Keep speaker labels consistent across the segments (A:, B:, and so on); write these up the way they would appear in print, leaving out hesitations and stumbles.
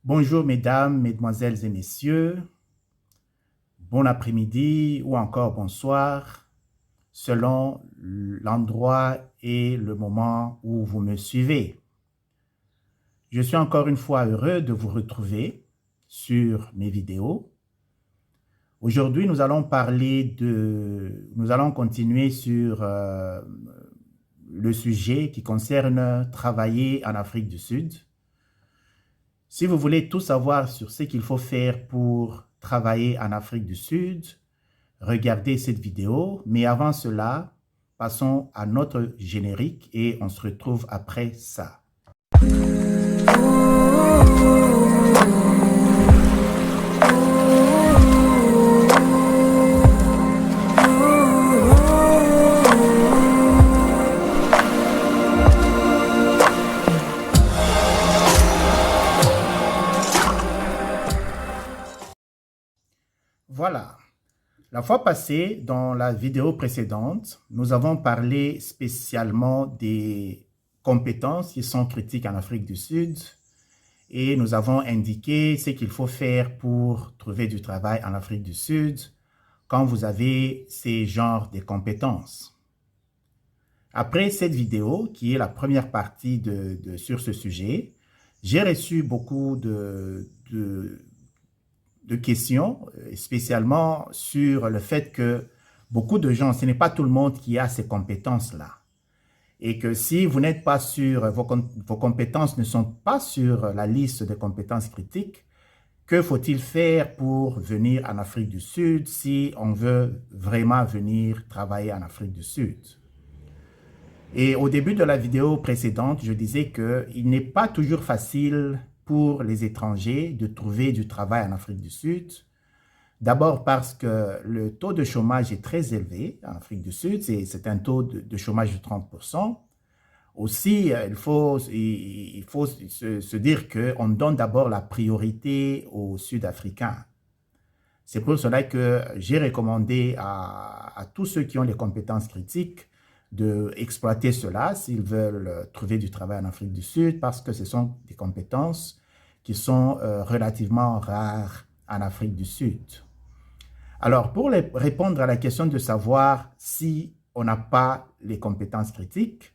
A: Bonjour mesdames, mesdemoiselles et messieurs, bon après-midi ou encore bonsoir, selon l'endroit et le moment où vous me suivez. Je suis encore une fois heureux de vous retrouver sur mes vidéos. Aujourd'hui, nous allons continuer sur le sujet qui concerne travailler en Afrique du Sud. Si vous voulez tout savoir sur ce qu'il faut faire pour travailler en Afrique du Sud, regardez cette vidéo. Mais avant cela, passons à notre générique et on se retrouve après ça. Voilà. La fois passée, dans la vidéo précédente, nous avons parlé spécialement des compétences qui sont critiques en Afrique du Sud et nous avons indiqué ce qu'il faut faire pour trouver du travail en Afrique du Sud quand vous avez ces genres de compétences. Après cette vidéo, qui est la première partie sur ce sujet, j'ai reçu beaucoup de questions, spécialement sur le fait que beaucoup de gens, ce n'est pas tout le monde qui a ces compétences-là. Et que si vous n'êtes pas sûr, vos compétences ne sont pas sur la liste des compétences critiques, que faut-il faire pour venir en Afrique du Sud si on veut vraiment venir travailler en Afrique du Sud? Et au début de la vidéo précédente, je disais qu'il n'est pas toujours facile pour les étrangers de trouver du travail en Afrique du Sud. D'abord parce que le taux de chômage est très élevé en Afrique du Sud, c'est un taux de chômage de 30%. Aussi, il faut se dire qu'on donne d'abord la priorité aux Sud-Africains. C'est pour cela que j'ai recommandé à tous ceux qui ont les compétences critiques d'exploiter cela s'ils veulent trouver du travail en Afrique du Sud parce que ce sont des compétences qui sont relativement rares en Afrique du Sud. Alors, pour répondre à la question de savoir si on n'a pas les compétences critiques,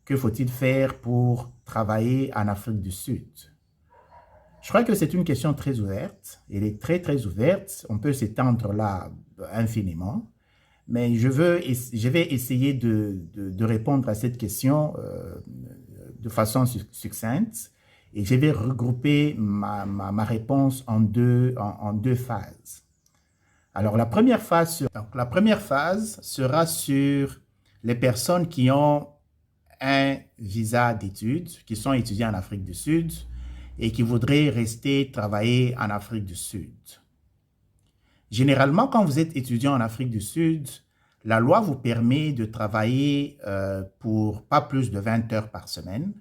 A: que faut-il faire pour travailler en Afrique du Sud? Je crois que c'est une question très ouverte. Elle est très, très ouverte. On peut s'étendre là infiniment. Mais je vais essayer de répondre à cette question de façon succincte. Et je vais regrouper ma réponse en deux phases. Alors, la première phase sera sur les personnes qui ont un visa d'études, qui sont étudiants en Afrique du Sud et qui voudraient rester travailler en Afrique du Sud. Généralement, quand vous êtes étudiant en Afrique du Sud, la loi vous permet de travailler pour pas plus de 20 heures par semaine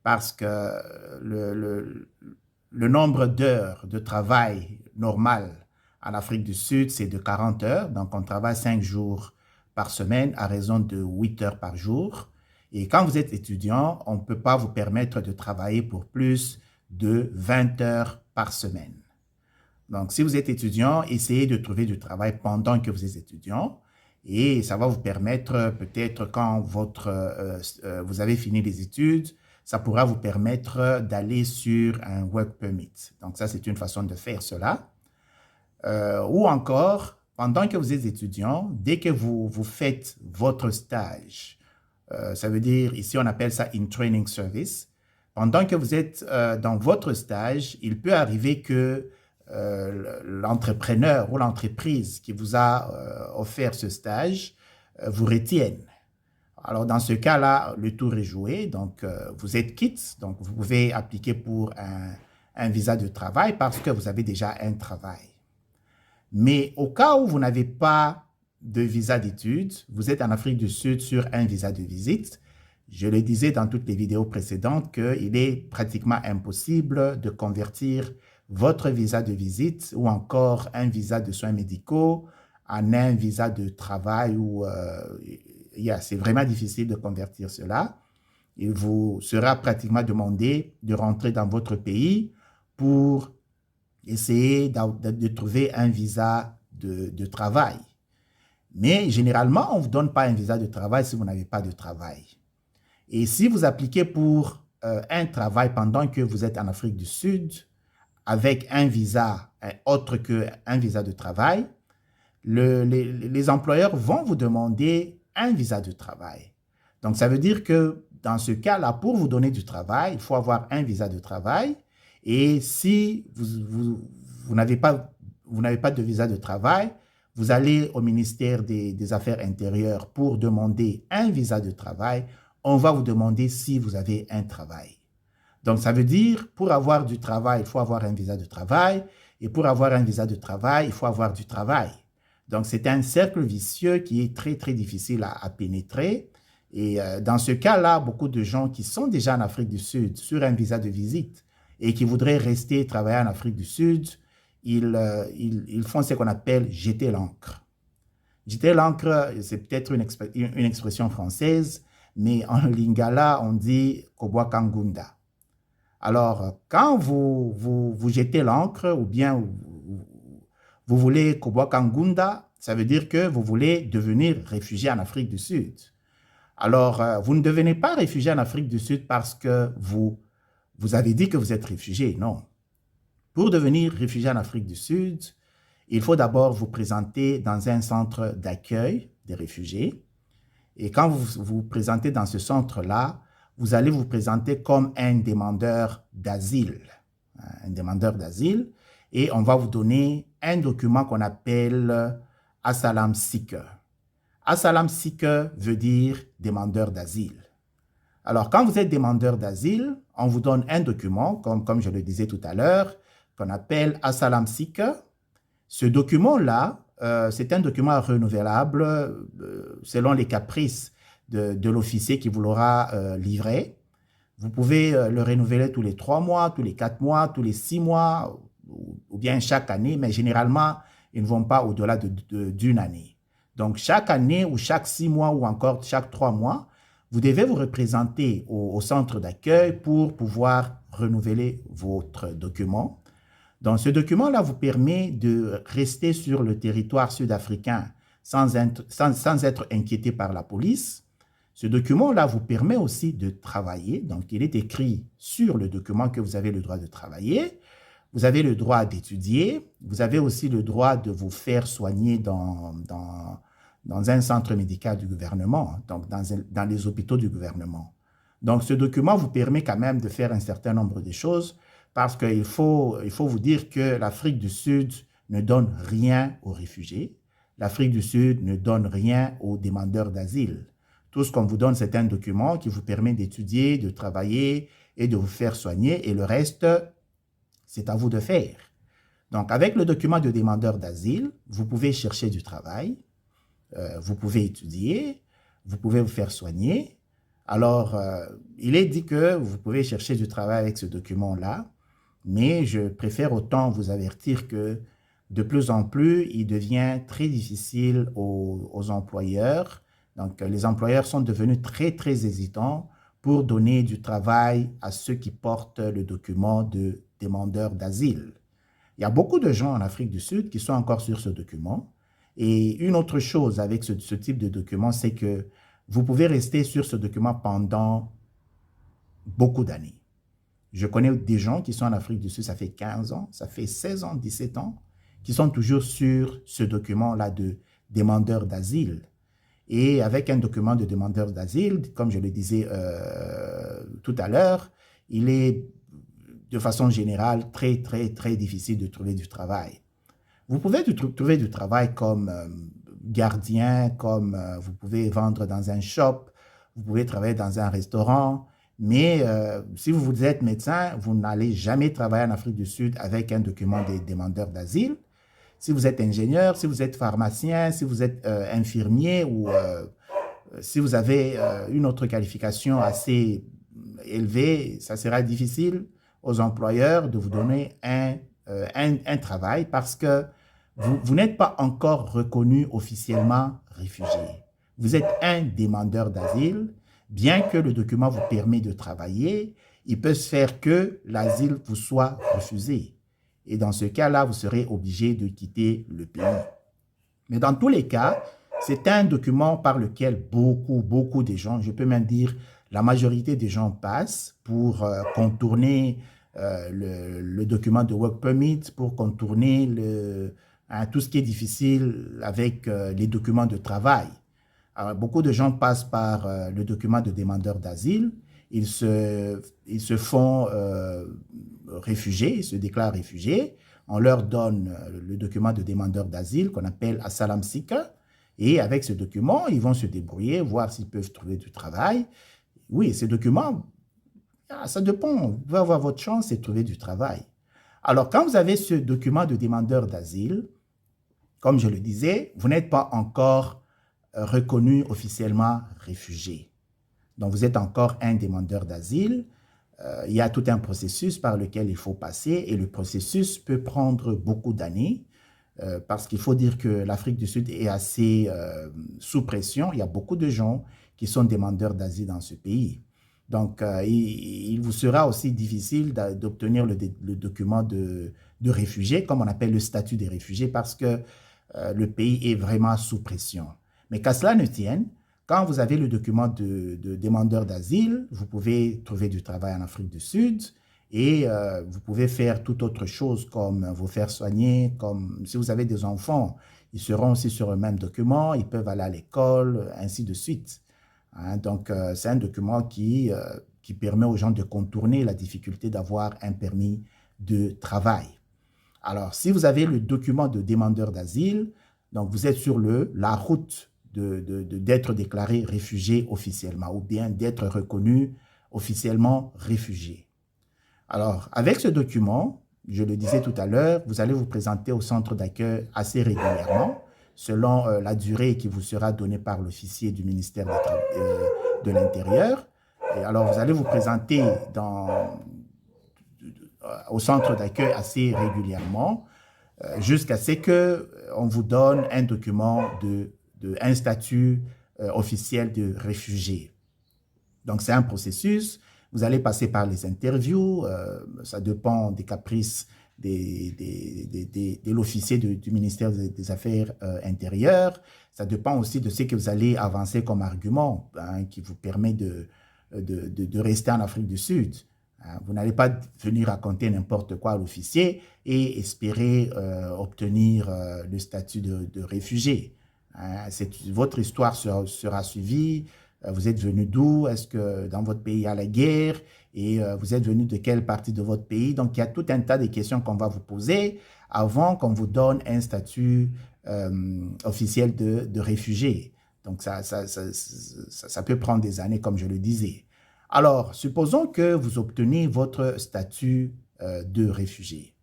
A: parce que le nombre d'heures de travail normal en Afrique du Sud, c'est de 40 heures. Donc, on travaille 5 jours par semaine à raison de 8 heures par jour. Et quand vous êtes étudiant, on ne peut pas vous permettre de travailler pour plus de 20 heures par semaine. Donc, si vous êtes étudiant, essayez de trouver du travail pendant que vous êtes étudiant et ça va vous permettre peut-être quand vous avez fini les études, ça pourra vous permettre d'aller sur un work permit. Donc, ça, c'est une façon de faire cela. Ou encore, pendant que vous êtes étudiant, dès que vous faites votre stage, ça veut dire, ici on appelle ça in training service, pendant que vous êtes dans votre stage, il peut arriver que l'entrepreneur ou l'entreprise qui vous a offert ce stage vous retienne. Alors, dans ce cas-là, le tour est joué. Donc, vous êtes quitte. Donc, vous pouvez appliquer pour un visa de travail parce que vous avez déjà un travail. Mais au cas où vous n'avez pas de visa d'études, vous êtes en Afrique du Sud sur un visa de visite. Je le disais dans toutes les vidéos précédentes qu'il est pratiquement impossible de convertir votre visa de visite ou encore un visa de soins médicaux en un visa de travail ou c'est vraiment difficile de convertir cela. Il vous sera pratiquement demandé de rentrer dans votre pays pour essayer de trouver un visa de travail. Mais généralement, on ne vous donne pas un visa de travail si vous n'avez pas de travail. Et si vous appliquez pour un travail pendant que vous êtes en Afrique du Sud, avec un visa autre qu'un visa de travail, les employeurs vont vous demander un visa de travail. Donc, ça veut dire que dans ce cas-là, pour vous donner du travail, il faut avoir un visa de travail. Et si vous n'avez pas de visa de travail, vous allez au ministère des Affaires intérieures pour demander un visa de travail. On va vous demander si vous avez un travail. Donc, ça veut dire, pour avoir du travail, il faut avoir un visa de travail. Et pour avoir un visa de travail, il faut avoir du travail. Donc, c'est un cercle vicieux qui est très, très difficile à pénétrer. Et dans ce cas-là, beaucoup de gens qui sont déjà en Afrique du Sud sur un visa de visite et qui voudraient rester travailler en Afrique du Sud, ils font ce qu'on appelle jeter l'ancre. Jeter l'ancre, c'est peut-être une expression française, mais en lingala, on dit Kobwa Kangunda. Alors, quand vous jetez l'ancre ou bien vous voulez Kobwa Kangunda, ça veut dire que vous voulez devenir réfugié en Afrique du Sud. Alors, vous ne devenez pas réfugié en Afrique du Sud parce que vous avez dit que vous êtes réfugié, non. Pour devenir réfugié en Afrique du Sud, il faut d'abord vous présenter dans un centre d'accueil des réfugiés. Et quand vous vous présentez dans ce centre-là, vous allez vous présenter comme un demandeur d'asile. Un demandeur d'asile. Et on va vous donner un document qu'on appelle Asylum Seeker. Asylum Seeker veut dire demandeur d'asile. Alors, quand vous êtes demandeur d'asile, on vous donne un document, comme je le disais tout à l'heure, qu'on appelle Asylum Seeker. Ce document-là, c'est un document renouvelable selon les caprices de l'officier qui vous l'aura livré. Vous pouvez le renouveler tous les 3 mois, tous les 4 mois, tous les 6 mois, ou bien chaque année, mais généralement, ils ne vont pas au-delà d'une année. Donc, chaque année ou chaque 6 mois ou encore chaque 3 mois, vous devez vous représenter au centre d'accueil pour pouvoir renouveler votre document. Donc, ce document-là vous permet de rester sur le territoire sud-africain sans être inquiété par la police. Ce document-là vous permet aussi de travailler. Donc, il est écrit sur le document que vous avez le droit de travailler. Vous avez le droit d'étudier. Vous avez aussi le droit de vous faire soigner dans un centre médical du gouvernement, donc dans les hôpitaux du gouvernement. Donc, ce document vous permet quand même de faire un certain nombre de choses parce qu'il faut vous dire que l'Afrique du Sud ne donne rien aux réfugiés. L'Afrique du Sud ne donne rien aux demandeurs d'asile. Tout ce qu'on vous donne, c'est un document qui vous permet d'étudier, de travailler et de vous faire soigner. Et le reste, c'est à vous de faire. Donc, avec le document de demandeur d'asile, vous pouvez chercher du travail, vous pouvez étudier, vous pouvez vous faire soigner. Alors, il est dit que vous pouvez chercher du travail avec ce document-là, mais je préfère autant vous avertir que de plus en plus, il devient très difficile aux employeurs. Donc, les employeurs sont devenus très, très hésitants pour donner du travail à ceux qui portent le document de demandeur d'asile. Il y a beaucoup de gens en Afrique du Sud qui sont encore sur ce document. Et une autre chose avec ce type de document, c'est que vous pouvez rester sur ce document pendant beaucoup d'années. Je connais des gens qui sont en Afrique du Sud, ça fait 15 ans, ça fait 16 ans, 17 ans, qui sont toujours sur ce document-là de demandeur d'asile. Et avec un document de demandeur d'asile, comme je le disais tout à l'heure, il est de façon générale très, très, très difficile de trouver du travail. Vous pouvez trouver du travail comme gardien, comme vous pouvez vendre dans un shop, vous pouvez travailler dans un restaurant, mais si vous êtes médecin, vous n'allez jamais travailler en Afrique du Sud avec un document des demandeurs d'asile. Si vous êtes ingénieur, si vous êtes pharmacien, si vous êtes infirmier ou si vous avez une autre qualification assez élevée, ça sera difficile aux employeurs de vous donner un travail parce que vous n'êtes pas encore reconnu officiellement réfugié. Vous êtes un demandeur d'asile, bien que le document vous permet de travailler, il peut se faire que l'asile vous soit refusé. Et dans ce cas-là, vous serez obligé de quitter le pays. Mais dans tous les cas, c'est un document par lequel beaucoup de gens, je peux même dire la majorité des gens passent pour contourner le document de work permit, pour contourner tout ce qui est difficile avec les documents de travail. Alors, beaucoup de gens passent par le document de demandeur d'asile, ils se font réfugiés, ils se déclarent réfugiés, on leur donne le document de demandeur d'asile qu'on appelle Asylum Seeker, et avec ce document, ils vont se débrouiller, voir s'ils peuvent trouver du travail. Oui, ces documents, ça dépend, vous pouvez avoir votre chance et trouver du travail. Alors, quand vous avez ce document de demandeur d'asile, comme je le disais, vous n'êtes pas encore reconnu officiellement réfugié. Donc, vous êtes encore un demandeur d'asile. Il y a tout un processus par lequel il faut passer et le processus peut prendre beaucoup d'années parce qu'il faut dire que l'Afrique du Sud est assez sous pression. Il y a beaucoup de gens qui sont demandeurs d'asile dans ce pays. Donc, il vous sera aussi difficile d'obtenir le document de réfugié, comme on appelle le statut des réfugiés, parce que le pays est vraiment sous pression. Mais qu'à cela ne tienne, quand vous avez le document de demandeur d'asile, vous pouvez trouver du travail en Afrique du Sud et vous pouvez faire toute autre chose comme vous faire soigner, comme si vous avez des enfants, ils seront aussi sur le même document, ils peuvent aller à l'école, ainsi de suite. Hein, donc, c'est un document qui permet aux gens de contourner la difficulté d'avoir un permis de travail. Alors, si vous avez le document de demandeur d'asile, donc vous êtes sur la route d'être déclaré réfugié officiellement ou bien d'être reconnu officiellement réfugié. Alors, avec ce document, je le disais tout à l'heure, vous allez vous présenter au centre d'accueil assez régulièrement, selon la durée qui vous sera donnée par l'officier du ministère de l'Intérieur. Et alors, vous allez vous présenter au centre d'accueil assez régulièrement, jusqu'à ce qu'on vous donne un document un statut officiel de réfugié. Donc, c'est un processus. Vous allez passer par les interviews. Ça dépend des caprices de l'officier du ministère des Affaires intérieures. Ça dépend aussi de ce que vous allez avancer comme argument qui vous permet de rester en Afrique du Sud. Vous n'allez pas venir raconter n'importe quoi à l'officier et espérer obtenir le statut de réfugié. Votre histoire sera suivie. Vous êtes venu d'où? Est-ce que dans votre pays il y a la guerre? Et vous êtes venu de quelle partie de votre pays? Donc, il y a tout un tas de questions qu'on va vous poser avant qu'on vous donne un statut officiel de réfugié. Donc, ça peut prendre des années, comme je le disais. Alors, supposons que vous obtenez votre statut de réfugié.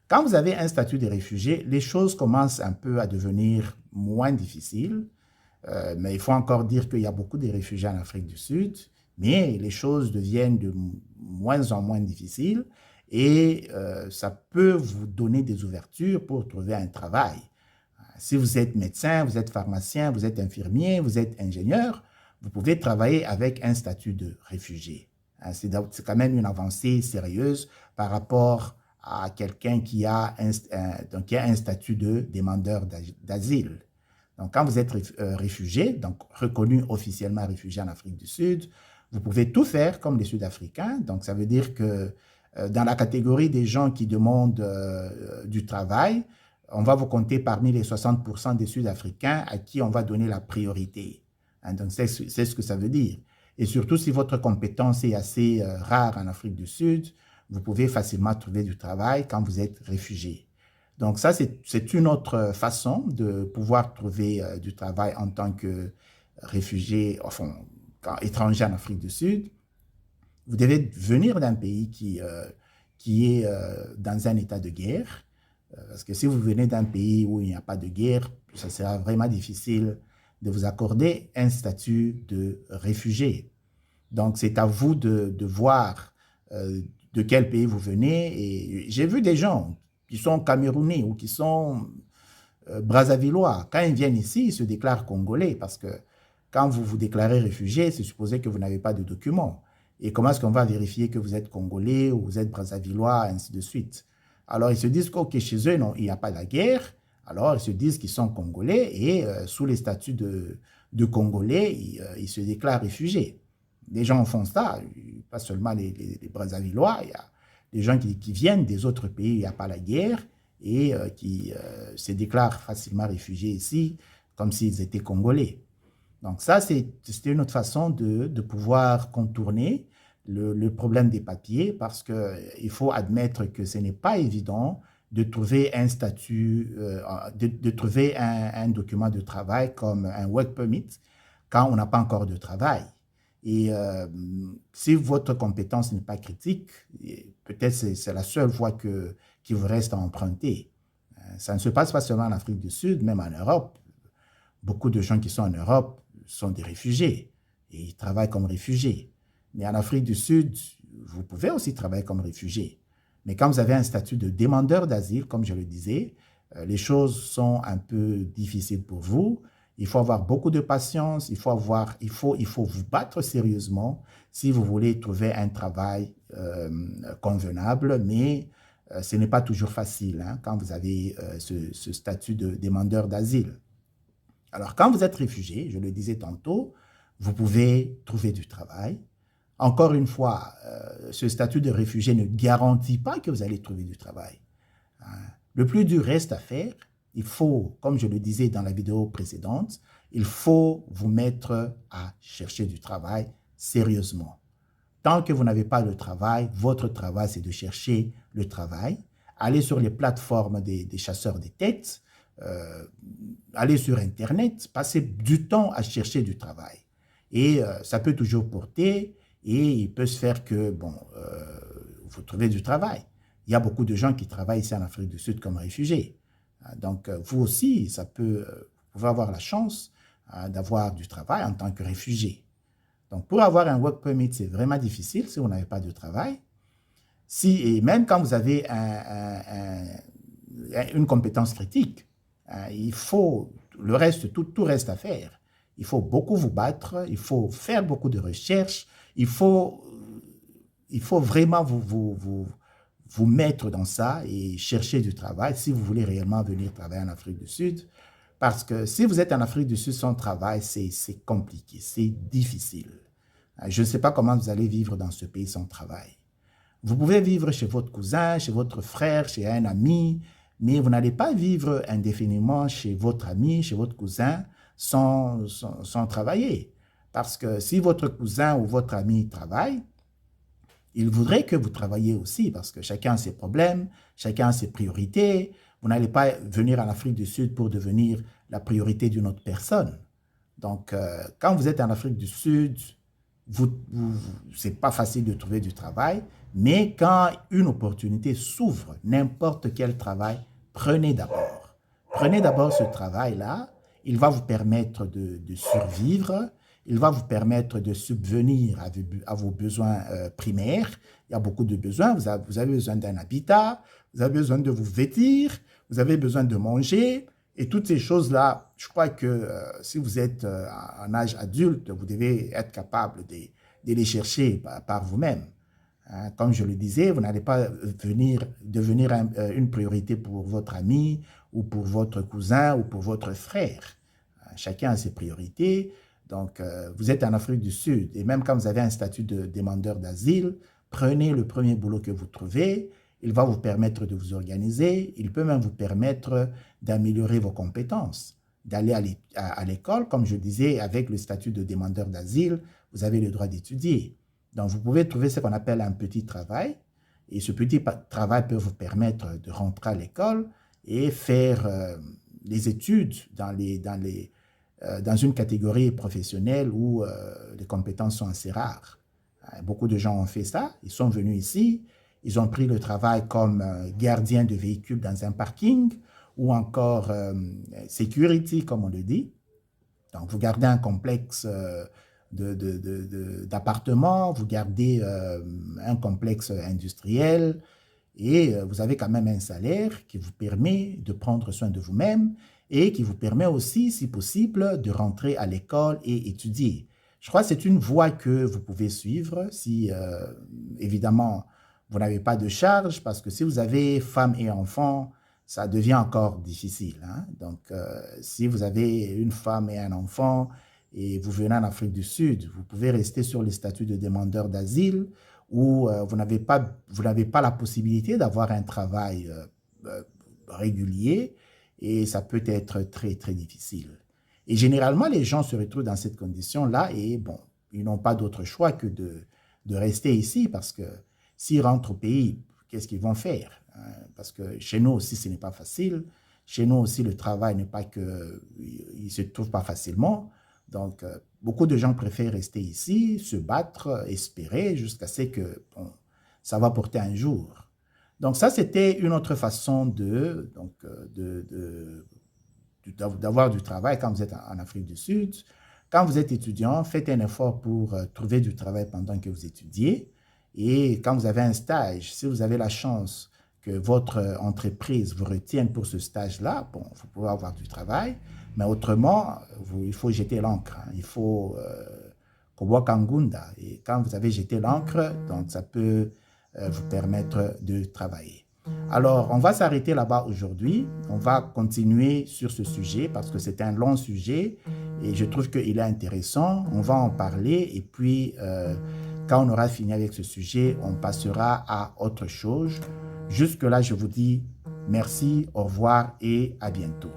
A: Quand vous avez un statut de réfugié, les choses commencent un peu à devenir moins difficiles. Mais il faut encore dire qu'il y a beaucoup de réfugiés en Afrique du Sud, mais les choses deviennent de moins en moins difficiles et ça peut vous donner des ouvertures pour trouver un travail. Si vous êtes médecin, vous êtes pharmacien, vous êtes infirmier, vous êtes ingénieur, vous pouvez travailler avec un statut de réfugié. C'est quand même une avancée sérieuse par rapport à quelqu'un qui a un statut de demandeur d'asile. Donc, quand vous êtes réfugié, donc reconnu officiellement réfugié en Afrique du Sud, vous pouvez tout faire comme les Sud-Africains. Donc, ça veut dire que dans la catégorie des gens qui demandent du travail, on va vous compter parmi les 60% des Sud-Africains à qui on va donner la priorité. Donc, c'est ce que ça veut dire. Et surtout, si votre compétence est assez rare en Afrique du Sud, vous pouvez facilement trouver du travail quand vous êtes réfugié. Donc ça, c'est une autre façon de pouvoir trouver du travail en tant que réfugié, enfin, étranger en Afrique du Sud. Vous devez venir d'un pays qui est dans un état de guerre, parce que si vous venez d'un pays où il n'y a pas de guerre, ça sera vraiment difficile de vous accorder un statut de réfugié. Donc, c'est à vous de voir de quel pays vous venez. Et j'ai vu des gens qui sont camerounais ou qui sont brazzavillois. Quand ils viennent ici, ils se déclarent congolais parce que quand vous vous déclarez réfugié, c'est supposé que vous n'avez pas de documents. Et comment est-ce qu'on va vérifier que vous êtes Congolais ou vous êtes Brazzavillois, ainsi de suite. Alors, ils se disent que chez eux, non, il n'y a pas la guerre. Alors, ils se disent qu'ils sont Congolais et sous les statuts de Congolais, ils se déclarent réfugiés. Les gens font ça, pas seulement les Brazzavillois, il y a des gens qui viennent des autres pays où il n'y a pas la guerre et qui se déclarent facilement réfugiés ici, comme s'ils étaient Congolais. Donc ça, c'était une autre façon de pouvoir contourner le problème des papiers parce qu'il faut admettre que ce n'est pas évident de trouver un statut, de trouver un document de travail comme un work permit quand on n'a pas encore de travail. Et si votre compétence n'est pas critique, peut-être c'est la seule voie qui vous reste à emprunter. Ça ne se passe pas seulement en Afrique du Sud, même en Europe. Beaucoup de gens qui sont en Europe sont des réfugiés et ils travaillent comme réfugiés. Mais en Afrique du Sud, vous pouvez aussi travailler comme réfugié. Mais quand vous avez un statut de demandeur d'asile, comme je le disais, les choses sont un peu difficiles pour vous. Il faut avoir beaucoup de patience, il faut vous battre sérieusement si vous voulez trouver un travail convenable, mais ce n'est pas toujours facile hein, quand vous avez ce statut de demandeur d'asile. Alors, quand vous êtes réfugié, je le disais tantôt, vous pouvez trouver du travail. Encore une fois, ce statut de réfugié ne garantit pas que vous allez trouver du travail. Le plus dur reste à faire. Il faut, comme je le disais dans la vidéo précédente, il faut vous mettre à chercher du travail sérieusement. Tant que vous n'avez pas le travail, votre travail, c'est de chercher le travail. Allez sur les plateformes des chasseurs de têtes, aller sur Internet, passer du temps à chercher du travail. Et ça peut toujours porter et il peut se faire que, bon, vous trouvez du travail. Il y a beaucoup de gens qui travaillent ici en Afrique du Sud comme réfugiés. Donc, vous aussi, vous pouvez avoir la chance d'avoir du travail en tant que réfugié. Donc, pour avoir un work permit, c'est vraiment difficile si vous n'avez pas de travail. Et même quand vous avez une compétence critique, il faut, tout reste à faire. Il faut beaucoup vous battre, il faut faire beaucoup de recherches, il faut vraiment vous mettre dans ça et chercher du travail si vous voulez réellement venir travailler en Afrique du Sud. Parce que si vous êtes en Afrique du Sud sans travail, c'est compliqué, c'est difficile. Je ne sais pas comment vous allez vivre dans ce pays sans travail. Vous pouvez vivre chez votre cousin, chez votre frère, chez un ami, mais vous n'allez pas vivre indéfiniment chez votre ami, chez votre cousin, sans travailler. Parce que si votre cousin ou votre ami travaille, il voudrait que vous travailliez aussi, parce que chacun a ses problèmes, chacun a ses priorités. Vous n'allez pas venir en Afrique du Sud pour devenir la priorité d'une autre personne. Donc, quand vous êtes en Afrique du Sud, c'est pas facile de trouver du travail, mais quand une opportunité s'ouvre, n'importe quel travail, prenez d'abord. Prenez d'abord ce travail-là, il va vous permettre de survivre, il va vous permettre de subvenir à vos besoins primaires. Il y a beaucoup de besoins, vous avez besoin d'un habitat, vous avez besoin de vous vêtir, vous avez besoin de manger, et toutes ces choses-là, je crois que si vous êtes en âge adulte, vous devez être capable de les chercher par vous-même. Hein, comme je le disais, vous n'allez pas devenir une priorité pour votre ami ou pour votre cousin ou pour votre frère. Chacun a ses priorités. Donc, vous êtes en Afrique du Sud et même quand vous avez un statut de demandeur d'asile, prenez le premier boulot que vous trouvez. Il va vous permettre de vous organiser. Il peut même vous permettre d'améliorer vos compétences, d'aller à l'école. Comme je disais, avec le statut de demandeur d'asile, vous avez le droit d'étudier. Donc, vous pouvez trouver ce qu'on appelle un petit travail. Et ce petit travail peut vous permettre de rentrer à l'école et faire les études dans une catégorie professionnelle où les compétences sont assez rares. Beaucoup de gens ont fait ça. Ils sont venus ici. Ils ont pris le travail comme gardien de véhicule dans un parking ou encore security, comme on le dit. Donc, vous gardez un complexe d'appartements, vous gardez un complexe industriel et vous avez quand même un salaire qui vous permet de prendre soin de vous-même et qui vous permet aussi, si possible, de rentrer à l'école et étudier. Je crois que c'est une voie que vous pouvez suivre si, évidemment, vous n'avez pas de charge, parce que si vous avez femme et enfant, ça devient encore difficile, hein. Donc, si vous avez une femme et un enfant et vous venez en Afrique du Sud, vous pouvez rester sur le statut de demandeur d'asile ou vous n'avez pas la possibilité d'avoir un travail euh, régulier et ça peut être très, très difficile. Et généralement, les gens se retrouvent dans cette condition-là et bon, ils n'ont pas d'autre choix que de rester ici parce que s'ils rentrent au pays, qu'est-ce qu'ils vont faire, hein? Parce que chez nous aussi, ce n'est pas facile. Chez nous aussi, le travail n'est pas que, il ne se trouve pas facilement. Donc, beaucoup de gens préfèrent rester ici, se battre, espérer jusqu'à ce que bon, ça va porter un jour. Donc, ça, c'était une autre façon d'avoir du travail quand vous êtes en Afrique du Sud. Quand vous êtes étudiant, faites un effort pour trouver du travail pendant que vous étudiez. Et quand vous avez un stage, si vous avez la chance que votre entreprise vous retienne pour ce stage-là, bon, vous pouvez avoir du travail. Mais autrement, il faut jeter l'encre, hein. Il faut Kobwakangunda. Et quand vous avez jeté l'encre, donc ça peut vous permettre de travailler. Alors, on va s'arrêter là-bas aujourd'hui. On va continuer sur ce sujet parce que c'est un long sujet et je trouve qu'il est intéressant. On va en parler et puis, quand on aura fini avec ce sujet, on passera à autre chose. Jusque-là, je vous dis merci, au revoir et à bientôt.